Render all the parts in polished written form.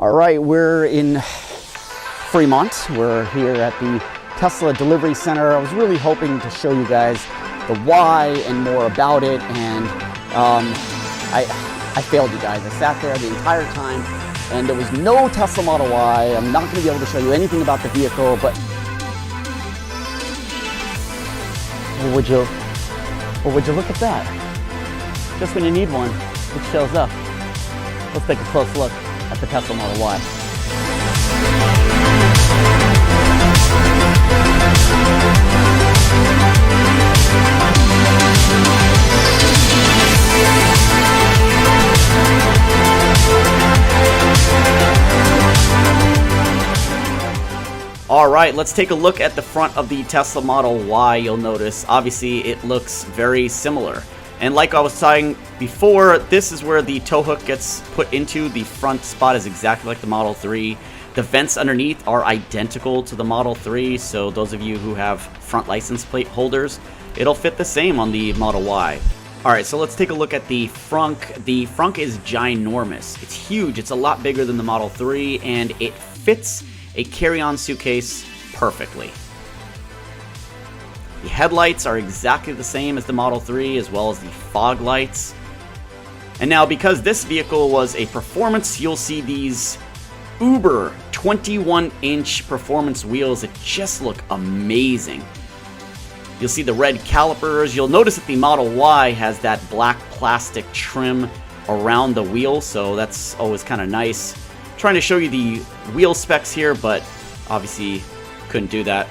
All right, we're in Fremont. We're here at the Tesla Delivery Center. I was really hoping to show you guys the why and more about it, and I failed you guys. I sat there the entire time and there was no Tesla Model Y. I'm not going to be able to show you anything about the vehicle, but would you look at that? Just when you need one, it shows up. Let's take a close look at the Tesla Model Y. All right, let's take a look at the front of the Tesla Model Y. You'll notice, obviously, it looks very similar. And like I was saying before, this is where the tow hook gets put into. The front spot is exactly like the Model 3. The vents underneath are identical to the Model 3, so those of you who have front license plate holders, it'll fit the same on the Model Y. All right, so let's take a look at the frunk. The frunk is ginormous. It's huge. It's a lot bigger than the Model 3, and it fits a carry-on suitcase perfectly. The headlights are exactly the same as the Model 3, as well as the fog lights. And now, because this vehicle was a performance, you'll see these uber 21-inch performance wheels that just look amazing. You'll see the red calipers. You'll notice that the Model Y has that black plastic trim around the wheel, so that's always kind of nice. I'm trying to show you the wheel specs here, but obviously couldn't do that.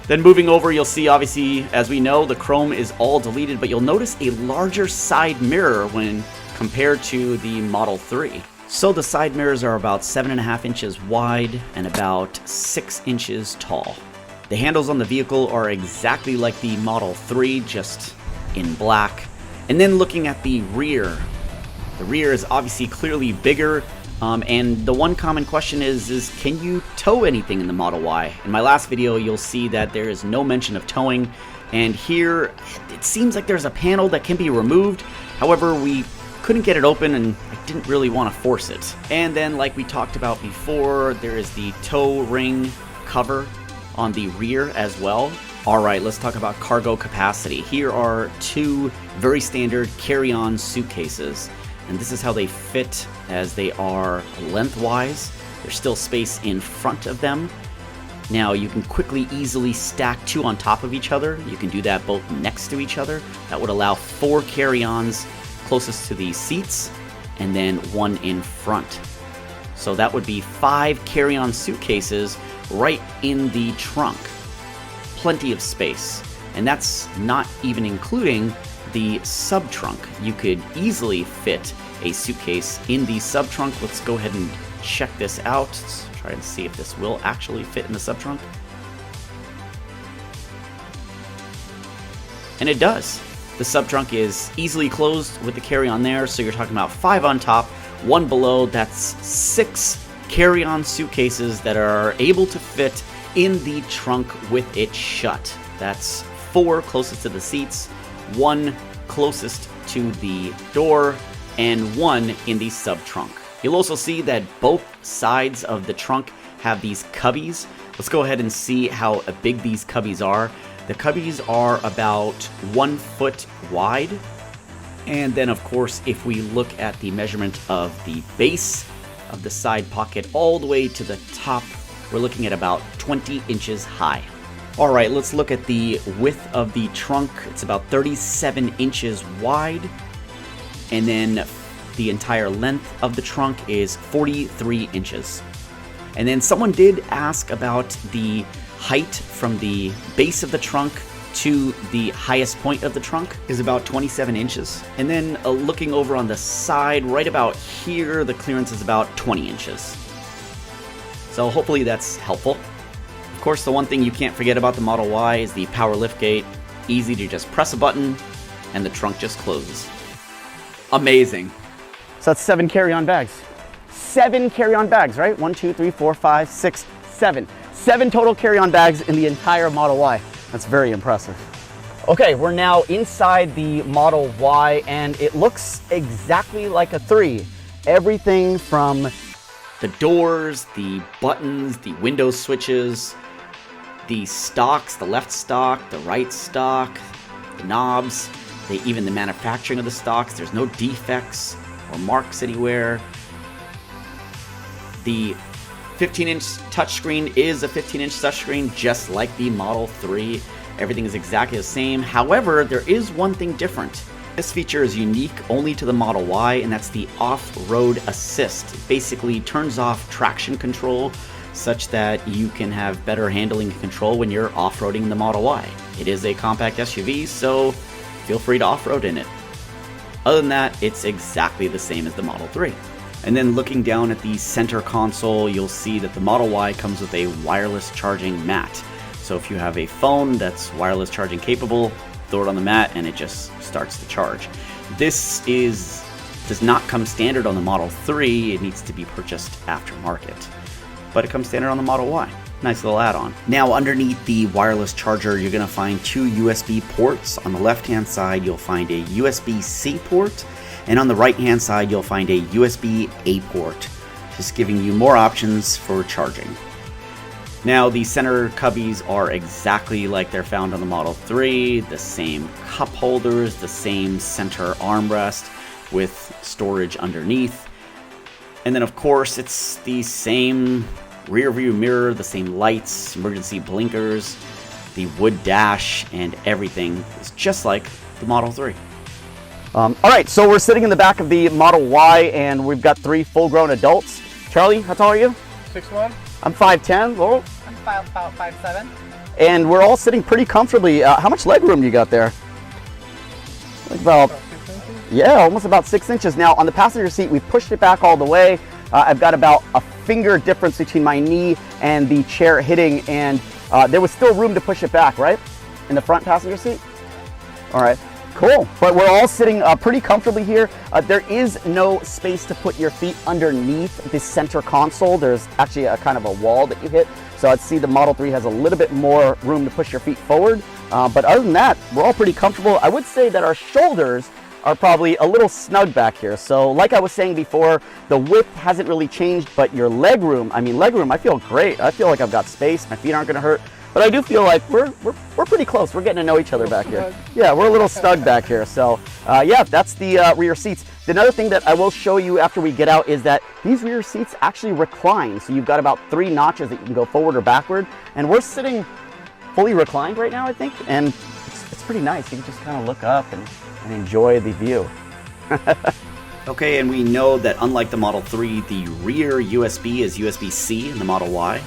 Then moving over, you'll see, obviously, as we know, the chrome is all deleted, but you'll notice a larger side mirror when compared to the Model 3. So the side mirrors are about 7.5 inches wide and about 6 inches tall. The handles on the vehicle are exactly like the Model 3, just in black. And then looking at the rear is obviously clearly bigger. And the one common question is can you tow anything in the Model Y? In my last video, you'll see that there is no mention of towing. And here, it seems like there's a panel that can be removed. However, we couldn't get it open and I didn't really want to force it. And then, like we talked about before, there is the tow ring cover on the rear as well. All right, let's talk about cargo capacity. Here are two very standard carry-on suitcases. And this is how they fit as they are lengthwise. There's still space in front of them. Now you can easily stack two on top of each other. You can do that both next to each other. That would allow 4 carry-ons closest to the seats and then 1 in front. So that would be 5 carry-on suitcases right in the trunk. Plenty of space. And that's not even including the sub-trunk. You could easily fit a suitcase in the sub-trunk. Let's go ahead and check this out. Let's try and see if this will actually fit in the sub-trunk. And it does. The sub-trunk is easily closed with the carry-on there, so you're talking about 5 on top, 1 below. That's 6 carry-on suitcases that are able to fit in the trunk with it shut. That's 4 closest to the seats, 1 closest to the door, and 1 in the sub-trunk. You'll also see that both sides of the trunk have these cubbies. Let's go ahead and see how big these cubbies are. The cubbies are about 1 foot wide. And then, of course, if we look at the measurement of the base of the side pocket all the way to the top, we're looking at about 20 inches high. All right, let's look at the width of the trunk. It's about 37 inches wide. And then the entire length of the trunk is 43 inches. And then someone did ask about the height from the base of the trunk to the highest point of the trunk is about 27 inches. And then looking over on the side, right about here, the clearance is about 20 inches. So hopefully that's helpful. Of course, the one thing you can't forget about the Model Y is the power liftgate. Easy to just press a button and the trunk just closes. Amazing. So that's 7 carry-on bags. 7 carry-on bags, right? 1, 2, 3, 4, 5, 6, 7. 7 total carry-on bags in the entire Model Y. That's very impressive. Okay, we're now inside the Model Y and it looks exactly like a 3. Everything from The doors, the buttons, the window switches, the stalks, the left stalk, the right stalk, the knobs, even the manufacturing of the stalks. There's no defects or marks anywhere. The 15-inch touchscreen is a 15-inch touchscreen, just like the Model 3. Everything is exactly the same. However, there is one thing different. This feature is unique only to the Model Y, and that's the off-road assist. It basically turns off traction control such that you can have better handling and control when you're off-roading the Model Y. It is a compact SUV, so feel free to off-road in it. Other than that, it's exactly the same as the Model 3. And then looking down at the center console, you'll see that the Model Y comes with a wireless charging mat. So if you have a phone that's wireless charging capable, throw it on the mat and it just starts to charge. This does not come standard on the Model 3. It needs to be purchased aftermarket. But it comes standard on the Model Y. Nice little add-on. Now underneath the wireless charger, you're going to find two USB ports. On the left-hand side, you'll find a USB-C port. And on the right-hand side, you'll find a USB-A port, just giving you more options for charging. Now, the center cubbies are exactly like they're found on the Model 3, the same cup holders, the same center armrest with storage underneath. And then, of course, it's the same rear view mirror, the same lights, emergency blinkers, the wood dash, and everything is just like the Model 3. All right, so we're sitting in the back of the Model Y, and we've got three full-grown adults. Charlie, how tall are you? 6'1". I'm 5'10". Laurel? I'm about 5'7". And we're all sitting pretty comfortably. How much leg room do you got there? Like about 6 inches? Yeah, almost about 6 inches. Now, on the passenger seat, we pushed it back all the way. I've got about a finger difference between my knee and the chair hitting, and there was still room to push it back, right? In the front passenger seat? All right. Cool, but we're all sitting pretty comfortably here. There is no space to put your feet underneath the center console. There's actually a kind of a wall that you hit. So I'd see the Model 3 has a little bit more room to push your feet forward. But other than that, we're all pretty comfortable. I would say that our shoulders are probably a little snug back here. So like I was saying before, the width hasn't really changed, but your leg room, I feel great. I feel like I've got space. My feet aren't gonna hurt. But I do feel like we're pretty close. We're getting to know each other back here. Yeah, we're a little snug back here. So yeah, that's the rear seats. Another thing that I will show you after we get out is that these rear seats actually recline. So you've got about 3 notches that you can go forward or backward. And we're sitting fully reclined right now, I think. And it's pretty nice. You can just kind of look up and enjoy the view. Okay, and we know that unlike the Model 3, the rear USB is USB-C in the Model Y.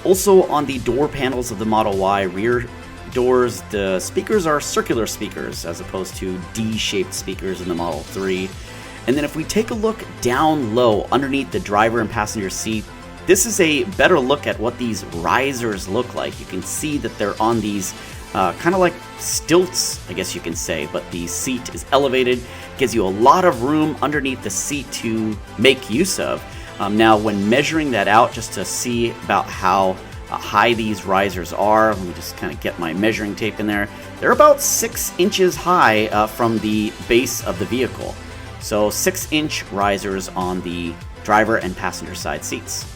Also, on the door panels of the Model Y rear doors, the speakers are circular speakers as opposed to D-shaped speakers in the Model 3. And then if we take a look down low underneath the driver and passenger seat, this is a better look at what these risers look like. You can see that they're on these kind of like stilts, I guess you can say, but the seat is elevated, gives you a lot of room underneath the seat to make use of. Now, when measuring that out, just to see about how high these risers are, let me just kind of get my measuring tape in there. They're about 6 inches high from the base of the vehicle. So 6-inch risers on the driver and passenger side seats.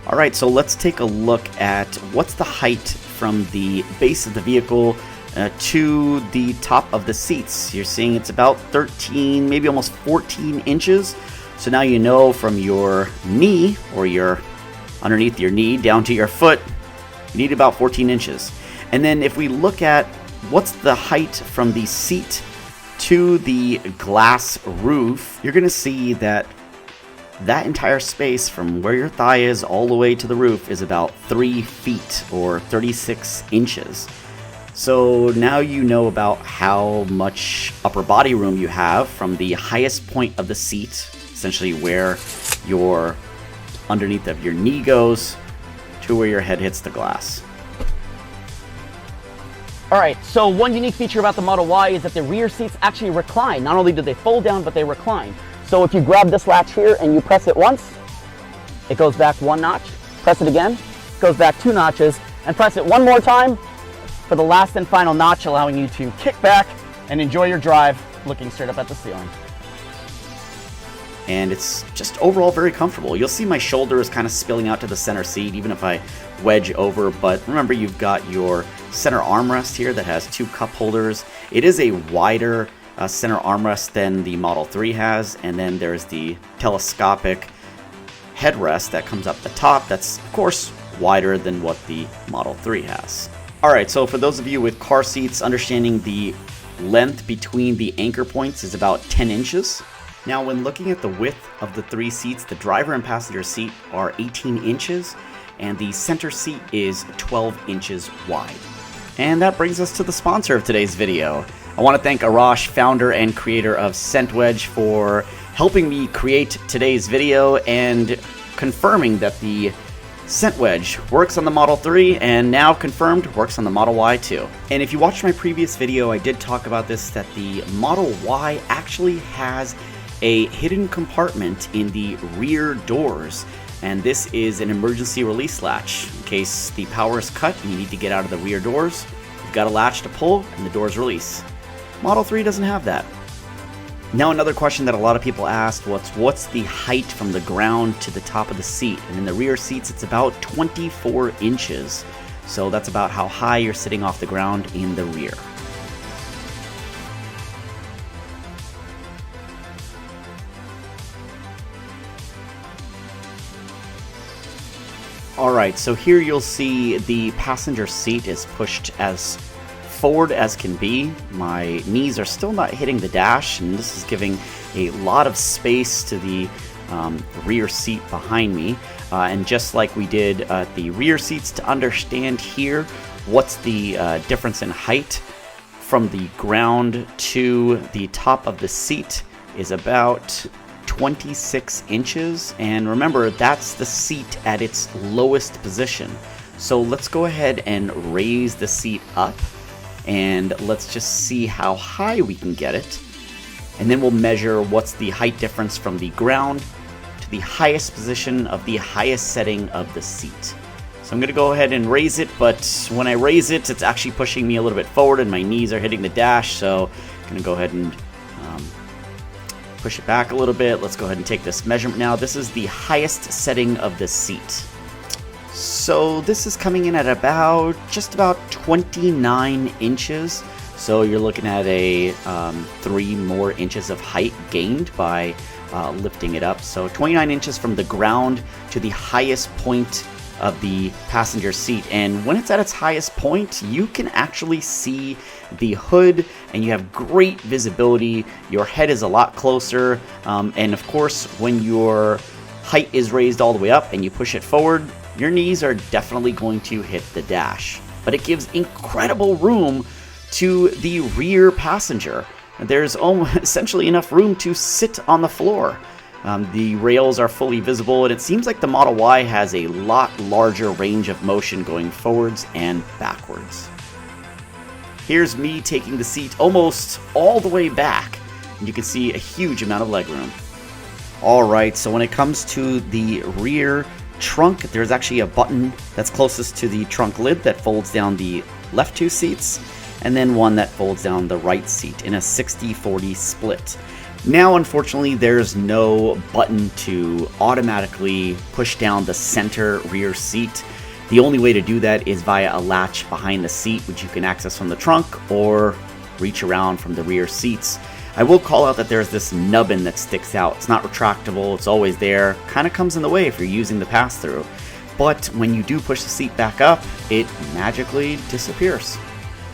All right, so let's take a look at what's the height from the base of the vehicle to the top of the seats. You're seeing it's about 13, maybe almost 14 inches. So now you know from your knee, or your underneath your knee down to your foot, you need about 14 inches. And then if we look at what's the height from the seat to the glass roof, you're going to see that that entire space from where your thigh is all the way to the roof is about 3 feet or 36 inches. So now you know about how much upper body room you have from the highest point of the seat, essentially where your underneath of your knee goes, to where your head hits the glass. All right, so one unique feature about the Model Y is that the rear seats actually recline. Not only do they fold down, but they recline. So if you grab this latch here and you press it once, it goes back 1 notch. Press it again, it goes back 2 notches, and press it 1 more time for the last and final notch, allowing you to kick back and enjoy your drive looking straight up at the ceiling. and it's just overall very comfortable. You'll see my shoulder is kind of spilling out to the center seat even if I wedge over, but remember you've got your center armrest here that has 2 cup holders. It is a wider center armrest than the Model 3 has, and then there's the telescopic headrest that comes up the top. That's of course wider than what the Model 3 has. Alright, so for those of you with car seats, understanding the length between the anchor points is about 10 inches. Now when looking at the width of the 3 seats, the driver and passenger seat are 18 inches and the center seat is 12 inches wide. And that brings us to the sponsor of today's video. I want to thank Arash, founder and creator of ScentWedge, for helping me create today's video and confirming that the ScentWedge works on the Model 3 and now confirmed works on the Model Y too. And if you watched my previous video, I did talk about this, that the Model Y actually has a hidden compartment in the rear doors, and this is an emergency release latch. In case the power is cut and you need to get out of the rear doors, you've got a latch to pull and the doors release. Model 3 doesn't have that. Now another question that a lot of people asked was, what's the height from the ground to the top of the seat? And in the rear seats it's about 24 inches. So that's about how high you're sitting off the ground in the rear. Alright, so here you'll see the passenger seat is pushed as forward as can be. My knees are still not hitting the dash, and this is giving a lot of space to the rear seat behind me. And just like we did at the rear seats, to understand here what's the difference in height from the ground to the top of the seat is about 26 inches. And remember, that's the seat at its lowest position. So let's go ahead and raise the seat up, and let's just see how high we can get it, and then we'll measure what's the height difference from the ground to the highest position of the highest setting of the seat. So I'm going to go ahead and raise it, but when I raise it, it's actually pushing me a little bit forward and my knees are hitting the dash, so I'm going to go ahead and push it back a little bit. Let's go ahead and take this measurement now. This is the highest setting of the seat. So this is coming in at just about 29 inches. So you're looking at a 3 more inches of height gained by lifting it up. So 29 inches from the ground to the highest point of the passenger seat. And when it's at its highest point, you can actually see the hood and you have great visibility. Your head is a lot closer. And of course, when your height is raised all the way up and you push it forward, your knees are definitely going to hit the dash. But it gives incredible room to the rear passenger. There's essentially enough room to sit on the floor. The rails are fully visible, and it seems like the Model Y has a lot larger range of motion going forwards and backwards. Here's me taking the seat almost all the way back, and you can see a huge amount of legroom. Alright, so when it comes to the rear trunk, there's actually a button that's closest to the trunk lid that folds down the left 2 seats, and then one that folds down the right seat in a 60-40 split. Now, unfortunately, there's no button to automatically push down the center rear seat. The only way to do that is via a latch behind the seat, which you can access from the trunk or reach around from the rear seats. I will call out that there's this nubbin that sticks out. It's not retractable, it's always there, kind of comes in the way if you're using the pass-through. But when you do push the seat back up, it magically disappears.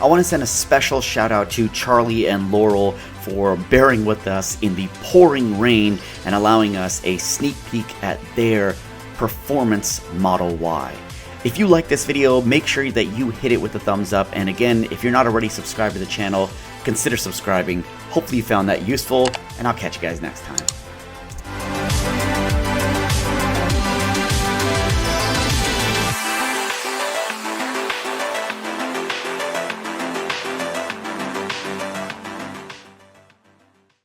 I want to send a special shout out to Charlie and Laurel for bearing with us in the pouring rain and allowing us a sneak peek at their performance Model Y. If you like this video, make sure that you hit it with a thumbs up, and again, if you're not already subscribed to the channel, consider subscribing. Hopefully you found that useful, and I'll catch you guys next time.